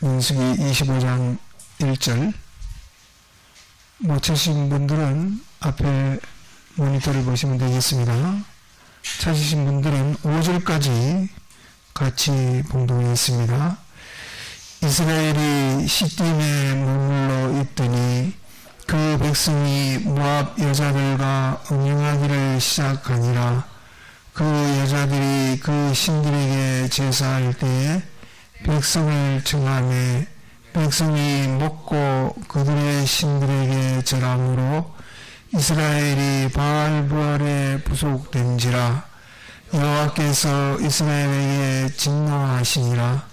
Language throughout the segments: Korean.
민수기 25장 1절. 못 찾으신 분들은 앞에 모니터를 보시면 되겠습니다. 찾으신 분들은 5절까지 같이 봉독하겠습니다. 이스라엘이 시딤에 머물러 있더니 그 백성이 모압 여자들과 음행하기를 시작하니라. 그 여자들이 그 신들에게 제사할 때에 백성을 청하매 백성이 먹고 그들의 신들에게 절함으로 이스라엘이 바알부알에 부속된지라. 여호와께서 이스라엘에게 진노하시니라.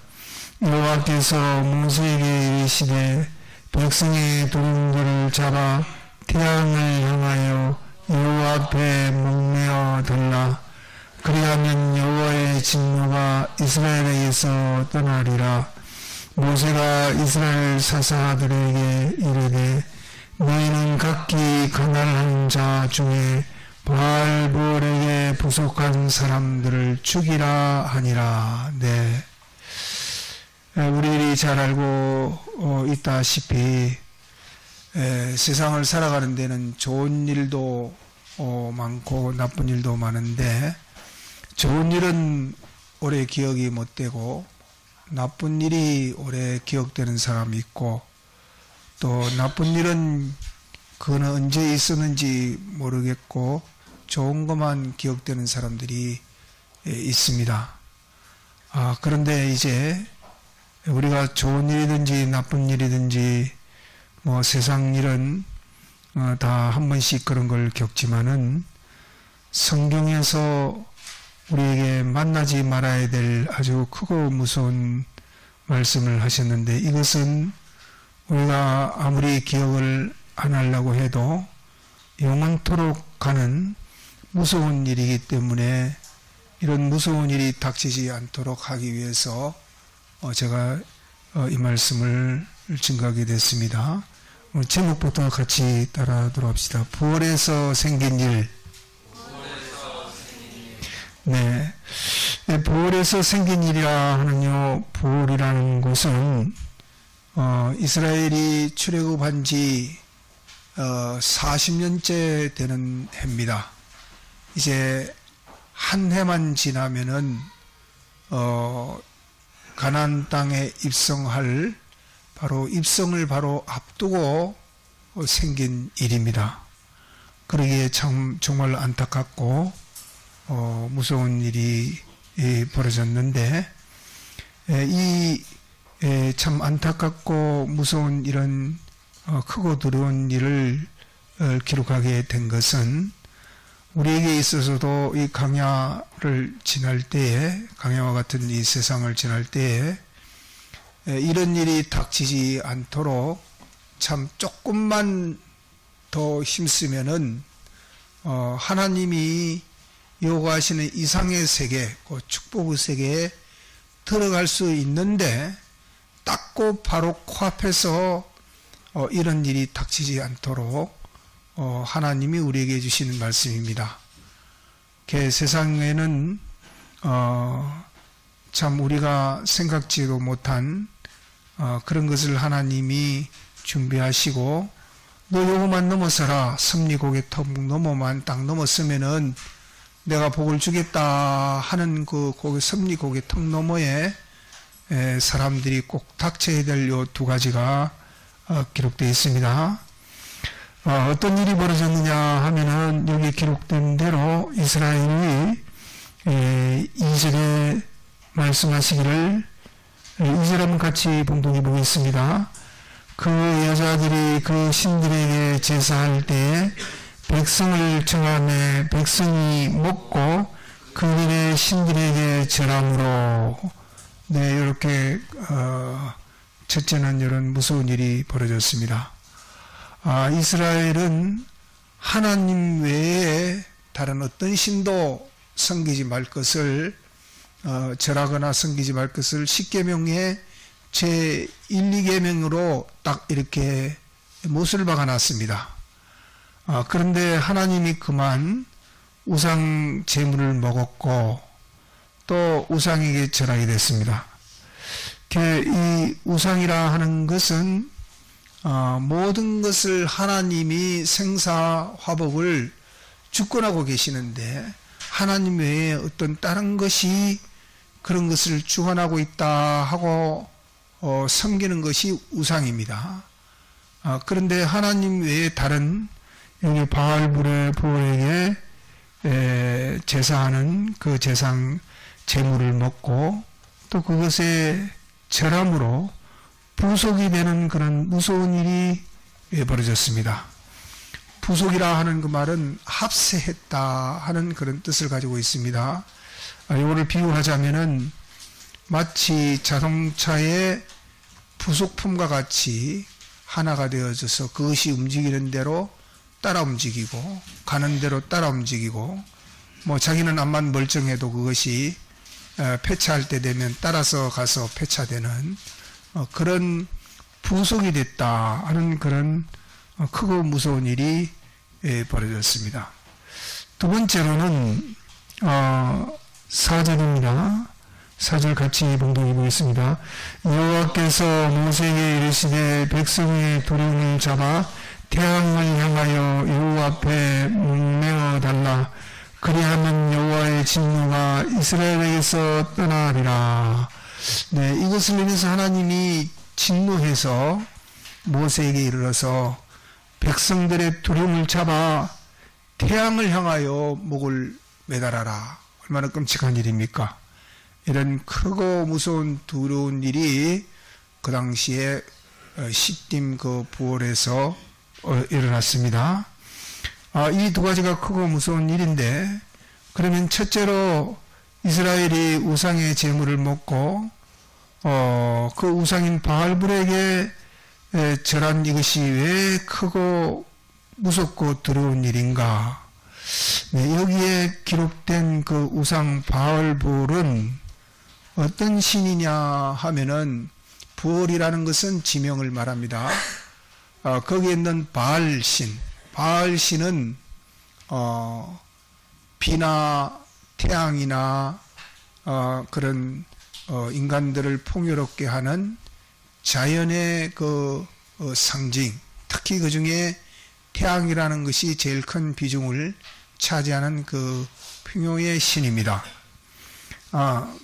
여호와께서 모세에게 이르시되 백성의 두림들을 잡아 태양을 향하여 여호와 앞에 목매어 달라. 그리하면 여호와의 진노가 이스라엘에게서 떠나리라. 모세가 이스라엘 사사들에게 이르되 너희는 각기 가난한 자 중에 바알부알에게 부속한 사람들을 죽이라 하니라. 네. 우리들이 잘 알고 있다시피 세상을 살아가는 데는 좋은 일도 많고 나쁜 일도 많은데, 좋은 일은 오래 기억이 못 되고 나쁜 일이 오래 기억되는 사람이 있고, 또 나쁜 일은 그건 언제 있었는지 모르겠고 좋은 것만 기억되는 사람들이 있습니다. 그런데 이제 우리가 좋은 일이든지 나쁜 일이든지 뭐 세상 일은 다 한 번씩 그런 걸 겪지만은 성경에서 우리에게 만나지 말아야 될 아주 크고 무서운 말씀을 하셨는데, 이것은 우리가 아무리 기억을 안 하려고 해도 영원토록 가는 무서운 일이기 때문에 이런 무서운 일이 닥치지 않도록 하기 위해서 제가 이 말씀을 증거하게 됐습니다. 오늘 제목부터 같이 따라하도록 합시다. 부활에서 생긴 일. 네. 부활에서 생긴 일이라 하는요, 부활이라는 것은 이스라엘이 출애굽한 지 40년째 되는 해입니다. 이제 한 해만 지나면은 가나안 땅에 입성할 입성을 바로 앞두고 생긴 일입니다. 그러기에 정말 안타깝고 무서운 일이 벌어졌는데, 이 참 안타깝고 무서운 이런 크고 두려운 일을 기록하게 된 것은 우리에게 있어서도 이 강야를 지날 때에, 강야와 같은 이 세상을 지날 때에 이런 일이 닥치지 않도록 참 조금만 더 힘쓰면은 하나님이 요구하시는 이상의 세계, 그 축복의 세계에 들어갈 수 있는데, 딱 그 바로 코앞에서 이런 일이 닥치지 않도록 하나님이 우리에게 주시는 말씀입니다. 세상에는 참 우리가 생각지도 못한 그런 것을 하나님이 준비하시고, 너 요거만 넘어서라. 섭리고개 턱 넘어만 딱 넘었으면은 내가 복을 주겠다 하는 그 섭리고개 턱 너머에 사람들이 꼭 닥쳐야 될 요 두 가지가 기록되어 있습니다. 어떤 일이 벌어졌느냐 하면은 여기 기록된 대로 이스라엘이 2절에 말씀하시기를, 2절 한번 같이 봉독해 보겠습니다. 그 여자들이 그 신들에게 제사할 때에 백성을 청하매 백성이 먹고 그들의 신들에게 절함으로. 네, 이렇게 첫째는 이런 무서운 일이 벌어졌습니다. 이스라엘은 하나님 외에 다른 어떤 신도 섬기지 말 것을, 절하거나 섬기지 말 것을 10계명의 제 1, 2계명으로 딱 이렇게 못을 박아놨습니다. 그런데 하나님이 그만 우상 제물을 먹었고 또 우상에게 절하게 됐습니다. 이 우상이라 하는 것은 모든 것을 하나님이 생사화복을 주권하고 계시는데 하나님 외에 어떤 다른 것이 그런 것을 주관하고 있다 하고 섬기는 것이 우상입니다. 그런데 하나님 외에 다른 여기 바알불에게 제사하는 그 제상 제물을 먹고 또 그것에 절함으로 부속이 되는 그런 무서운 일이 벌어졌습니다. 부속이라 하는 그 말은 합세했다 하는 그런 뜻을 가지고 있습니다. 이거를 비유하자면은 마치 자동차의 부속품과 같이 하나가 되어져서 그것이 움직이는 대로 따라 움직이고 가는 대로 따라 움직이고 뭐 자기는 암만 멀쩡해도 그것이 폐차할 때 되면 따라서 가서 폐차되는 그런 부속이 됐다 하는 그런 크고 무서운 일이 벌어졌습니다. 두 번째로는 4절입니다. 4절 같이 봉독해 보겠습니다. 여호와께서 모세에게 이르시되 백성의 두려움을 잡아 태양을 향하여 여호와 앞에 목매어 달라. 그리하면 여호와의 진노가 이스라엘에게서 떠나리라. 네, 이것을 인해서 하나님이 진노해서 모세에게 이르러서 백성들의 두려움을 잡아 태양을 향하여 목을 매달아라. 얼마나 끔찍한 일입니까? 이런 크고 무서운 두려운 일이 그 당시에 시딤 그 부월에서 일어났습니다. 이 두 가지가 크고 무서운 일인데, 그러면 첫째로 이스라엘이 우상의 제물을 먹고 그 우상인 바알불에게 절한 이것이 왜 크고 무섭고 두려운 일인가? 네, 여기에 기록된 그 우상 바알불은 어떤 신이냐 하면은 부월이라는 것은 지명을 말합니다. 거기에 있는 바알신, 바알신은 비나 태양이나 그런 인간들을 풍요롭게 하는 자연의 그 상징, 특히 그 중에 태양이라는 것이 제일 큰 비중을 차지하는 그 풍요의 신입니다.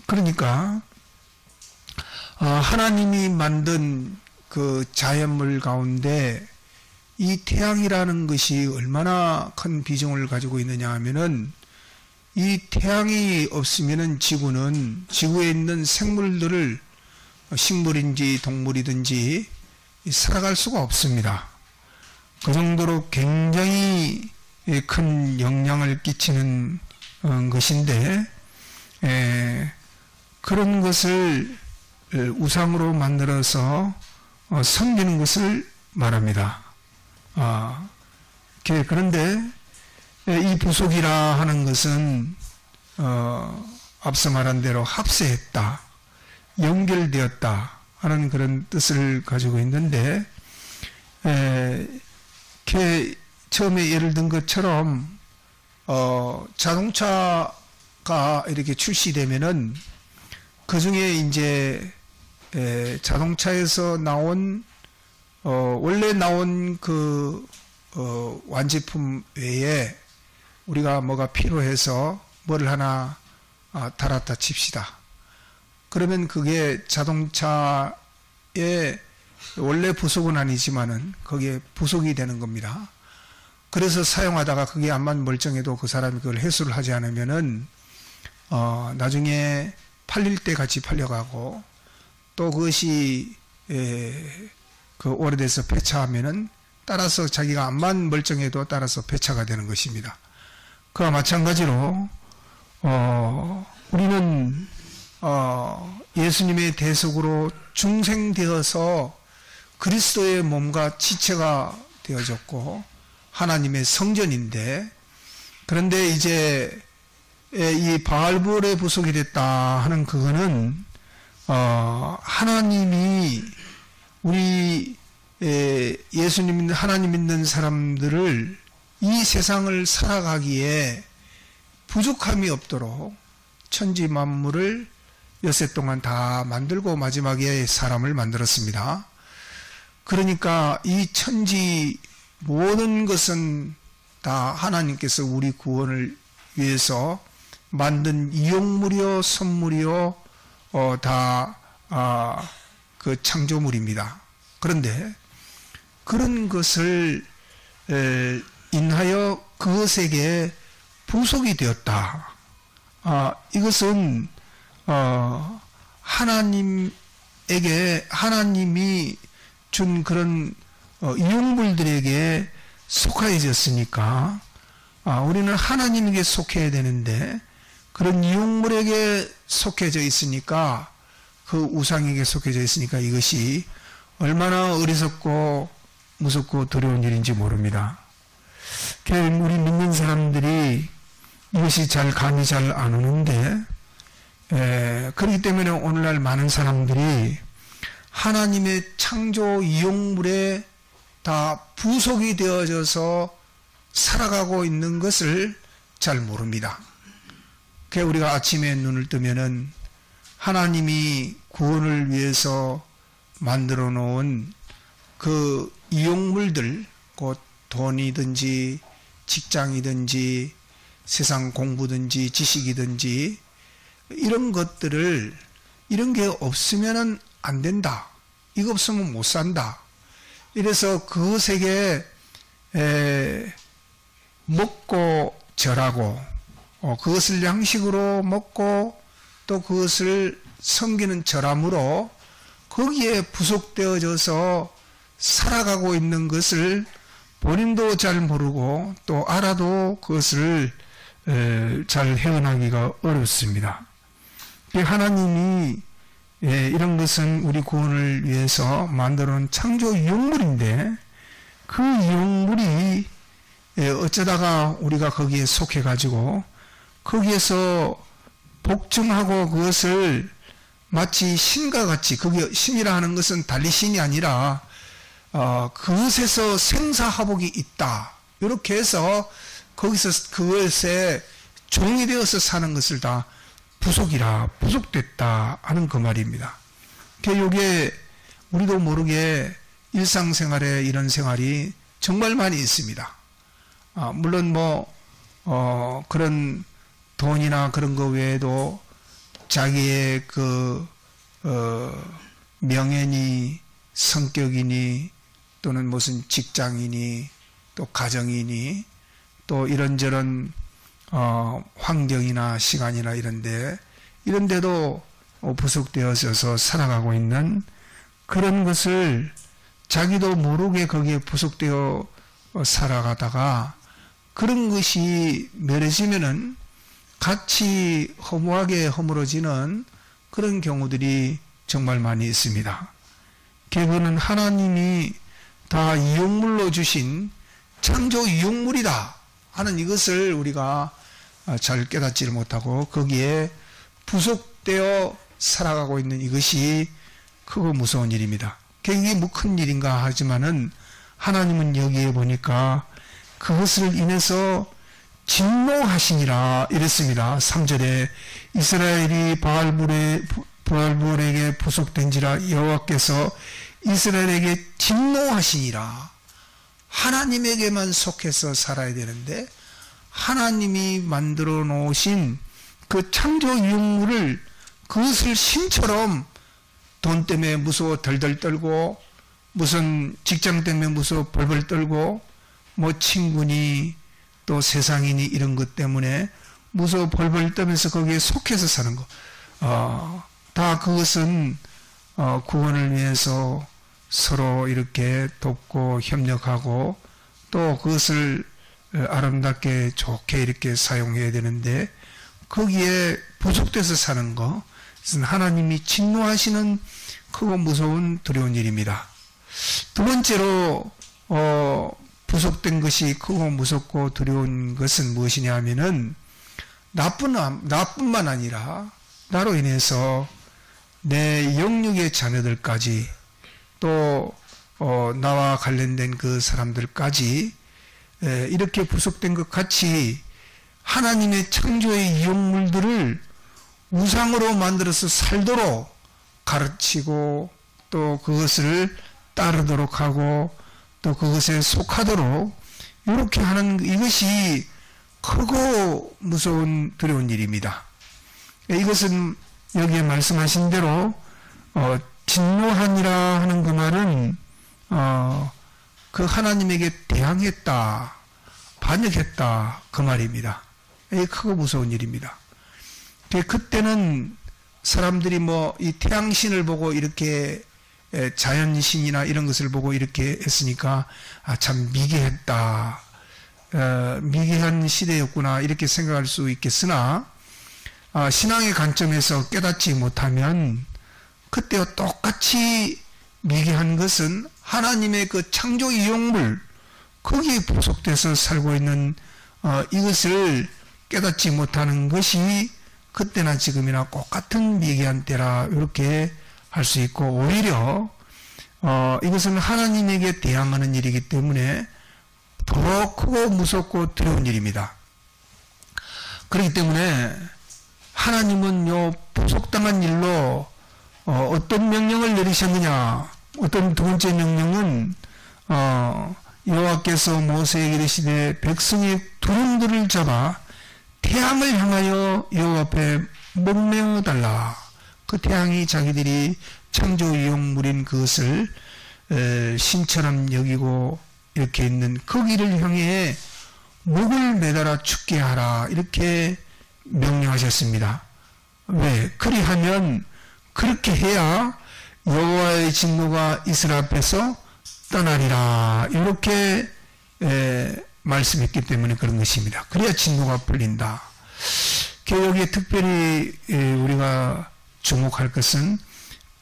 그러니까 하나님이 만든 그 자연물 가운데 이 태양이라는 것이 얼마나 큰 비중을 가지고 있느냐 하면은 이 태양이 없으면은 지구에 있는 생물들을 식물인지 동물이든지 살아갈 수가 없습니다. 그 정도로 굉장히 큰 영향을 끼치는 것인데 그런 것을 우상으로 만들어서 섬기는 것을 말합니다. 그런데 이 부속이라 하는 것은 앞서 말한 대로 합세했다, 연결되었다 하는 그런 뜻을 가지고 있는데 처음에 예를 든 것처럼 자동차가 이렇게 출시되면은 그 중에 이제 자동차에서 나온 원래 나온 그 완제품 외에 우리가 뭐가 필요해서 뭐를 하나 달았다 칩시다. 그러면 그게 자동차에 원래 부속은 아니지만은 거기에 부속이 되는 겁니다. 그래서 사용하다가 그게 암만 멀쩡해도 그 사람이 그걸 회수를 하지 않으면은 나중에 팔릴 때 같이 팔려가고 또 그것이 그 오래돼서 폐차하면은 따라서 자기가 암만 멀쩡해도 따라서 폐차가 되는 것입니다. 그와 마찬가지로 우리는 예수님의 대속으로 중생되어서 그리스도의 몸과 지체가 되어졌고 하나님의 성전인데, 그런데 이제 이 바알불에 부속이 됐다 하는 그거는 하나님이 우리 예수님 하나님 믿는 사람들을 이 세상을 살아가기에 부족함이 없도록 천지 만물을 엿새 동안 다 만들고 마지막에 사람을 만들었습니다. 그러니까 이 천지 모든 것은 다 하나님께서 우리 구원을 위해서 만든 이용물이요 선물이요 다 그 창조물입니다. 그런데 그런 것을 인하여 그것에게 부속이 되었다. 이것은 하나님이 준 그런 이용물들에게 속하여졌으니까 우리는 하나님에게 속해야 되는데 그런 이용물에게 속해져 있으니까 그 우상에게 속해져 있으니까 이것이 얼마나 어리석고 무섭고 두려운 일인지 모릅니다. 우리 믿는 사람들이 이것이 감이 잘 안 오는데 그렇기 때문에 오늘날 많은 사람들이 하나님의 창조 이용물에 다 부속이 되어져서 살아가고 있는 것을 잘 모릅니다. 우리가 아침에 눈을 뜨면은 하나님이 구원을 위해서 만들어 놓은 그 이용물들, 곧 돈이든지 직장이든지 세상 공부든지 지식이든지 이런 것들을 이런 게 없으면은 안 된다. 이거 없으면 못 산다. 이래서 그것에게 먹고 절하고 그것을 양식으로 먹고 또 그것을 섬기는 절함으로 거기에 부속되어져서 살아가고 있는 것을 본인도 잘 모르고 또 알아도 그것을 잘 헤어나기가 어렵습니다. 하나님이 이런 것은 우리 구원을 위해서 만들어 놓은 창조 이용물인데 그 이용물이 어쩌다가 우리가 거기에 속해 가지고 거기에서 복종하고 그것을 마치 신과 같이, 그게 신이라 하는 것은 달리 신이 아니라 그것에서 생사화복이 있다. 이렇게 해서 거기서 그것에 종이 되어서 사는 것을 다 부속됐다 하는 그 말입니다. 이게 우리도 모르게 일상생활에 이런 생활이 정말 많이 있습니다. 물론 그런 돈이나 그런 거 외에도 자기의 명예니 성격이니 또는 무슨 직장이니 또 가정이니 또 이런저런 환경이나 시간이나 이런데도 부속되어서 살아가고 있는 그런 것을 자기도 모르게 거기에 부속되어 살아가다가 그런 것이 멸해지면은 같이 허무하게 허물어지는 그런 경우들이 정말 많이 있습니다. 그거는 하나님이 다 이용물로 주신 창조 이용물이다 하는 이것을 우리가 잘 깨닫지를 못하고 거기에 부속되어 살아가고 있는 이것이 크고 무서운 일입니다. 이게 뭐 큰 일인가 하지만은 하나님은 여기에 보니까 그것을 인해서 진노하시니라 이랬습니다. 3절에 이스라엘이 바알불에게 부속된지라 여호와께서 이스라엘에게 진노하시니라. 하나님에게만 속해서 살아야 되는데 하나님이 만들어 놓으신 그 창조 이용물을 그것을 신처럼 돈 때문에 무서워 덜덜 떨고 무슨 직장 때문에 무서워 벌벌 떨고 친구니 또 세상이니 이런 것 때문에 무서워 벌벌 떨면서 거기에 속해서 사는 거. 다 그것은 구원을 위해서 서로 이렇게 돕고 협력하고 또 그것을 아름답게 좋게 이렇게 사용해야 되는데 거기에 부속돼서 사는 거, 그것은 하나님이 진노하시는 크고 무서운 두려운 일입니다. 두 번째로 부속된 것이 크고 무섭고 두려운 것은 무엇이냐 하면은 나뿐만 아니라 나로 인해서 내 영육의 자녀들까지 또 나와 관련된 그 사람들까지 이렇게 부속된 것 같이 하나님의 창조의 이용물들을 우상으로 만들어서 살도록 가르치고 또 그것을 따르도록 하고 또 그것에 속하도록 이렇게 하는 이것이 크고 무서운 두려운 일입니다. 이것은 여기에 말씀하신 대로 진노하니라 하는 그 말은 그 하나님에게 대항했다, 반역했다 그 말입니다. 이게 크고 무서운 일입니다. 그때는 사람들이 뭐 이 태양신을 보고 이렇게 자연신이나 이런 것을 보고 이렇게 했으니까 참 미개했다, 미개한 시대였구나 이렇게 생각할 수 있겠으나 신앙의 관점에서 깨닫지 못하면 그때와 똑같이 미개한 것은 하나님의 그 창조 이용물 거기에 부속돼서 살고 있는 이것을 깨닫지 못하는 것이 그때나 지금이나 똑같은 미개한 때라 이렇게 할 수 있고, 오히려 이것은 하나님에게 대항하는 일이기 때문에 더 크고 무섭고 두려운 일입니다. 그렇기 때문에 하나님은 요 부속당한 일로 어떤 명령을 내리셨느냐. 어떤 두 번째 명령은 여호와께서 모세에게 이르시되 백성의 두rum들을 잡아 태양을 향하여 여호와 앞에 목매어 달라. 그 태양이 자기들이 창조 이용물인 그것을 신처럼 여기고 이렇게 있는 거기를 향해 목을 매달아 죽게 하라 이렇게 명령하셨습니다. 왜? 그리하면 그렇게 해야 여호와의 진노가 이스라엘 앞에서 떠나리라 이렇게 말씀했기 때문에 그런 것입니다. 그래야 진노가 풀린다. 여기에 특별히 우리가 주목할 것은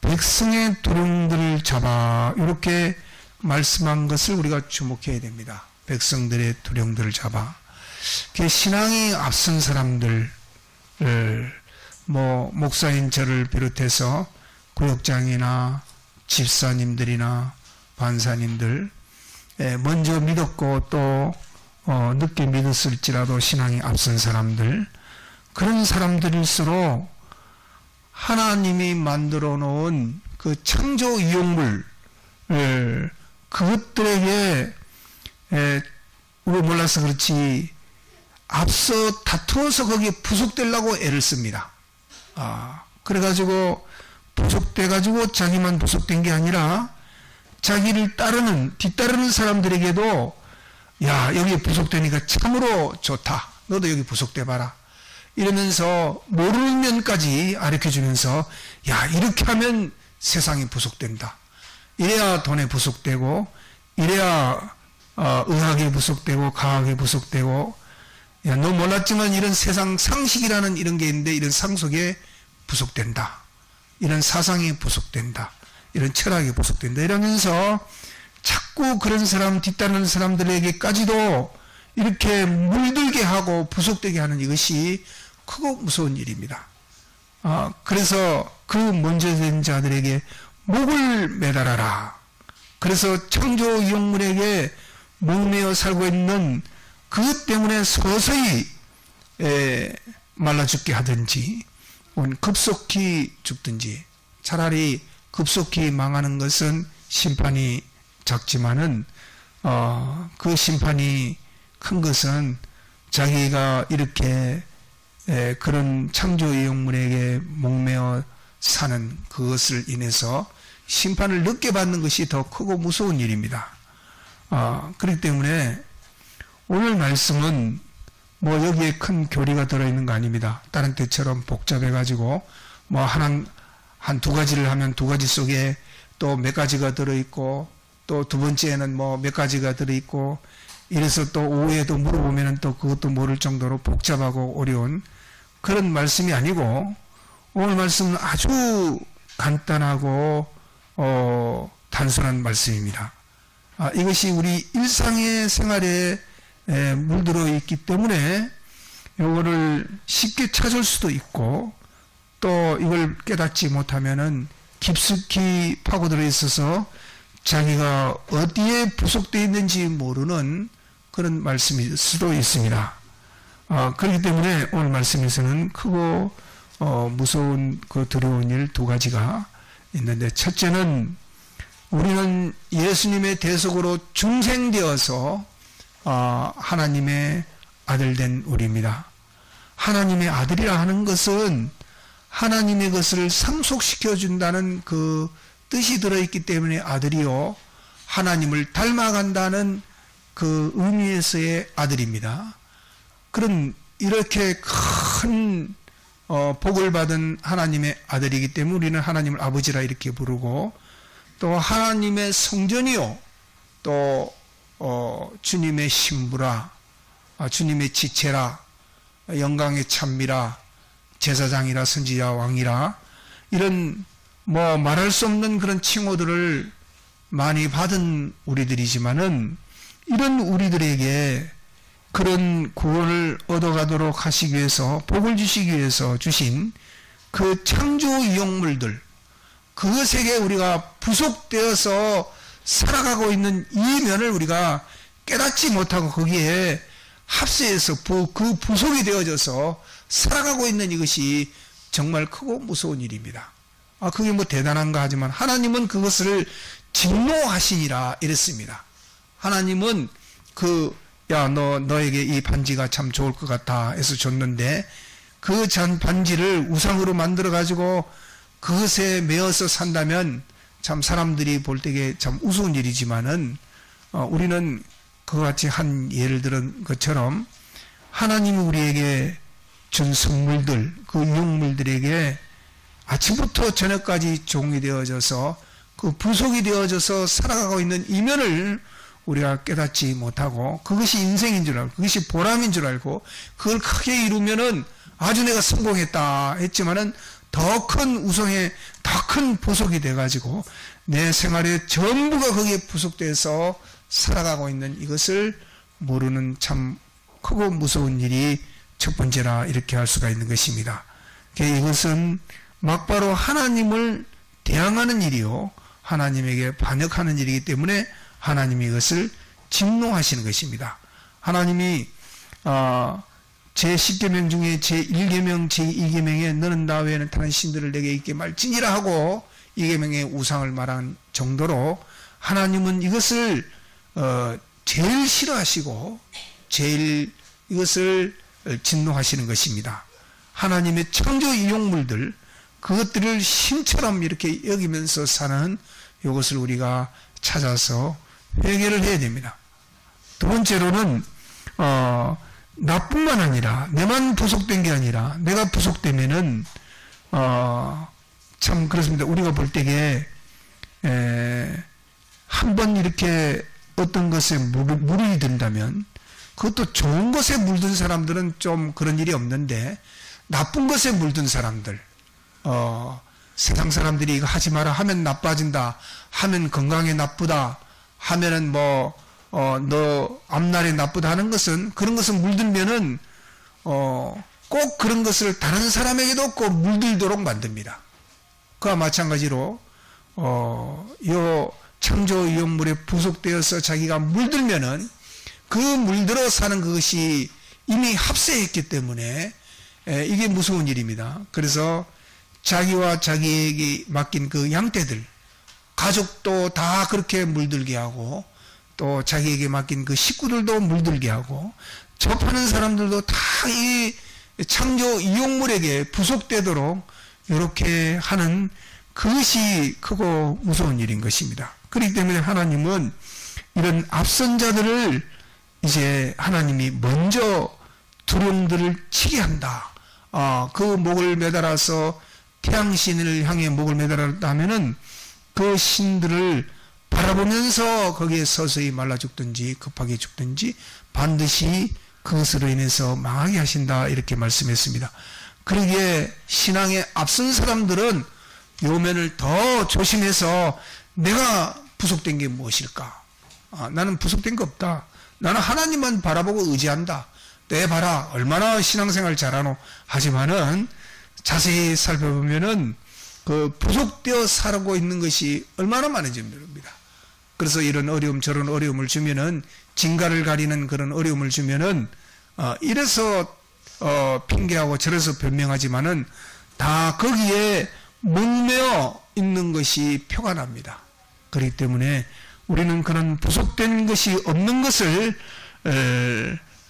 백성의 두rum들을 잡아 이렇게 말씀한 것을 우리가 주목해야 됩니다. 백성들의 두rum들을 잡아. 신앙이 앞선 사람들, 뭐 목사님 저를 비롯해서 구역장이나 집사님들이나 반사님들, 먼저 믿었고 또 늦게 믿었을지라도 신앙이 앞선 사람들, 그런 사람들일수록 하나님이 만들어 놓은 그 창조 이용물, 그것들에게 우리 몰라서 그렇지 앞서 다투어서 거기에 부속되려고 애를 씁니다. 그래가지고 부속돼가지고 자기만 부속된 게 아니라 자기를 뒤따르는 사람들에게도 야, 여기에 부속되니까 참으로 좋다. 너도 여기 부속돼봐라. 이러면서 모르는 면까지 가르쳐주면서 야, 이렇게 하면 세상이 부속된다. 이래야 돈에 부속되고 이래야 의학에 부속되고 과학에 부속되고 야, 너 몰랐지만 이런 세상 상식이라는 이런 게 있는데 이런 상속에 부속된다. 이런 사상에 부속된다. 이런 철학에 부속된다. 이러면서 자꾸 그런 사람 뒤따르는 사람들에게까지도 이렇게 물들게 하고 부속되게 하는 이것이 크고 무서운 일입니다. 그래서 그 먼저 된 자들에게 목을 매달아라. 그래서 창조 이용물에게 목매어 살고 있는 그것 때문에 서서히 말라 죽게 하든지 급속히 죽든지, 차라리 급속히 망하는 것은 심판이 작지만은 그 심판이 큰 것은 자기가 이렇게 그런 창조 이용물에게 목매어 사는 그것을 인해서 심판을 늦게 받는 것이 더 크고 무서운 일입니다. 그렇기 때문에 오늘 말씀은 뭐 여기에 큰 교리가 들어있는 거 아닙니다. 다른 때처럼 복잡해가지고 뭐 한 두 가지를 하면 두 가지 속에 또 몇 가지가 들어있고 또 두 번째에는 뭐 몇 가지가 들어있고 이래서 또 오후에도 물어보면은 또 그것도 모를 정도로 복잡하고 어려운 그런 말씀이 아니고 오늘 말씀은 아주 간단하고 단순한 말씀입니다. 이것이 우리 일상의 생활에 물들어 있기 때문에 이거를 쉽게 찾을 수도 있고 또 이걸 깨닫지 못하면은 깊숙이 파고들어 있어서 자기가 어디에 부속되어 있는지 모르는 그런 말씀일 수도 있습니다. 그렇기 때문에 오늘 말씀에서는 크고 무서운 그 두려운 일 두 가지가 있는데, 첫째는 우리는 예수님의 대속으로 중생되어서 하나님의 아들 된 우리입니다. 하나님의 아들이라 하는 것은 하나님의 것을 상속시켜 준다는 그 뜻이 들어있기 때문에 아들이요, 하나님을 닮아간다는 그 의미에서의 아들입니다. 그런 이렇게 큰 복을 받은 하나님의 아들이기 때문에 우리는 하나님을 아버지라 이렇게 부르고, 또 하나님의 성전이요, 또 주님의 신부라, 주님의 지체라, 영광의 찬미라, 제사장이라, 선지자, 왕이라, 이런 뭐 말할 수 없는 그런 칭호들을 많이 받은 우리들이지만은, 이런 우리들에게 그런 구원을 얻어가도록 하시기 위해서, 복을 주시기 위해서 주신 그 창조 유형물들, 그것에게 우리가 부속되어서 살아가고 있는 이 면을 우리가 깨닫지 못하고 거기에 합세해서 그 부속이 되어져서 살아가고 있는 이것이 정말 크고 무서운 일입니다. 그게 뭐 대단한가 하지만 하나님은 그것을 직노하시니라 이랬습니다. 하나님은 너에게 이 반지가 참 좋을 것 같아 해서 줬는데, 그 반지를 우상으로 만들어 가지고 그것에 매어서 산다면 참 사람들이 볼 때에 참 우스운 일이지만은, 우리는 그와 같이 한 예를 들은 것처럼 하나님이 우리에게 준 선물들, 그 유형물들에게 아침부터 저녁까지 종이 되어져서 그 부속이 되어져서 살아가고 있는 이면을 우리가 깨닫지 못하고, 그것이 인생인 줄 알고, 그것이 보람인 줄 알고, 그걸 크게 이루면은 아주 내가 성공했다 했지만은 더 큰 우상에 더 큰 부속이 돼가지고 내 생활의 전부가 거기에 부속돼서 살아가고 있는 이것을 모르는 참 크고 무서운 일이 첫 번째라 이렇게 할 수가 있는 것입니다. 이것은 막바로 하나님을 대항하는 일이요, 하나님에게 반역하는 일이기 때문에 하나님이 이것을 진노하시는 것입니다. 하나님이 제10계명 중에 제1계명, 제2계명에 너는 나 외에는 다른 신들을 내게 있게 말지니라 하고 2계명의 우상을 말한 정도로 하나님은 이것을 제일 싫어하시고 제일 이것을 진노하시는 것입니다. 하나님의 창조 이용물들, 그것들을 신처럼 이렇게 여기면서 사는 이것을 우리가 찾아서 회개를 해야 됩니다. 두 번째로는 나뿐만 아니라 내만 부속된 게 아니라 내가 부속되면은 참 그렇습니다. 우리가 볼 때에 한번 이렇게 어떤 것에 물이 든다면, 그것도 좋은 것에 물든 사람들은 좀 그런 일이 없는데, 나쁜 것에 물든 사람들, 세상 사람들이 이거 하지 마라 하면 나빠진다, 하면 건강에 나쁘다, 하면은 너 앞날에 나쁘다 하는 것은, 그런 것은 물들면은 꼭 그런 것을 다른 사람에게도 꼭 물들도록 만듭니다. 그와 마찬가지로 요 창조 유형물에 부속되어서 자기가 물들면은 그 물들어 사는 그것이 이미 합세했기 때문에 이게 무서운 일입니다. 그래서 자기와 자기에게 맡긴 그 양떼들, 가족도 다 그렇게 물들게 하고, 또 자기에게 맡긴 그 식구들도 물들게 하고, 접하는 사람들도 다 이 창조 이용물에게 부속되도록 이렇게 하는 그것이 크고 무서운 일인 것입니다. 그렇기 때문에 하나님은 이런 앞선 자들을 이제 하나님이 먼저 두령들을 치게 한다. 그 목을 매달아서 태양신을 향해 목을 매달았다 하면은 그 신들을 바라보면서 거기에 서서히 말라 죽든지 급하게 죽든지 반드시 그것으로 인해서 망하게 하신다 이렇게 말씀했습니다. 그러기에 신앙에 앞선 사람들은 요면을 더 조심해서 내가 부속된 게 무엇일까? 나는 부속된 거 없다. 나는 하나님만 바라보고 의지한다. 내 봐라 얼마나 신앙생활 잘하노. 하지만은 자세히 살펴보면은 그 부속되어 살고 있는 것이 얼마나 많은지 모릅니다. 그래서 이런 어려움 저런 어려움을 주면은, 진가를 가리는 그런 어려움을 주면은 이래서 핑계하고 저래서 변명하지만은 다 거기에 목매어 있는 것이 표가 납니다. 그렇기 때문에 우리는 그런 부속된 것이 없는 것을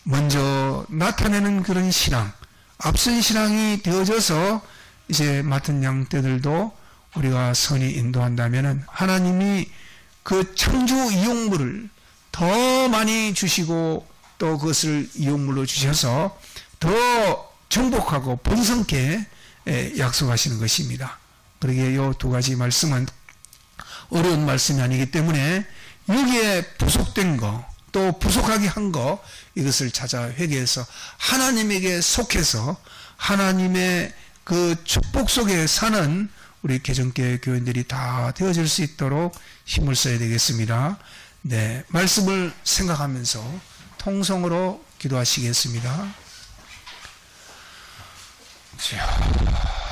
먼저 나타내는 그런 신앙, 앞선 신앙이 되어져서 이제 맡은 양떼들도 우리가 선히 인도한다면 하나님이 그 창조 이용물을 더 많이 주시고 또 그것을 이용물로 주셔서 더 정복하고 번성케 약속하시는 것입니다. 그러기에 이 두 가지 말씀은 어려운 말씀이 아니기 때문에 여기에 부속된 거, 또 부족하게 한 거, 이것을 찾아 회개해서 하나님에게 속해서 하나님의 그 축복 속에 사는 우리 개정교회 교인들이 다 되어질 수 있도록 힘을 써야 되겠습니다. 네, 말씀을 생각하면서 통성으로 기도하시겠습니다. 주여.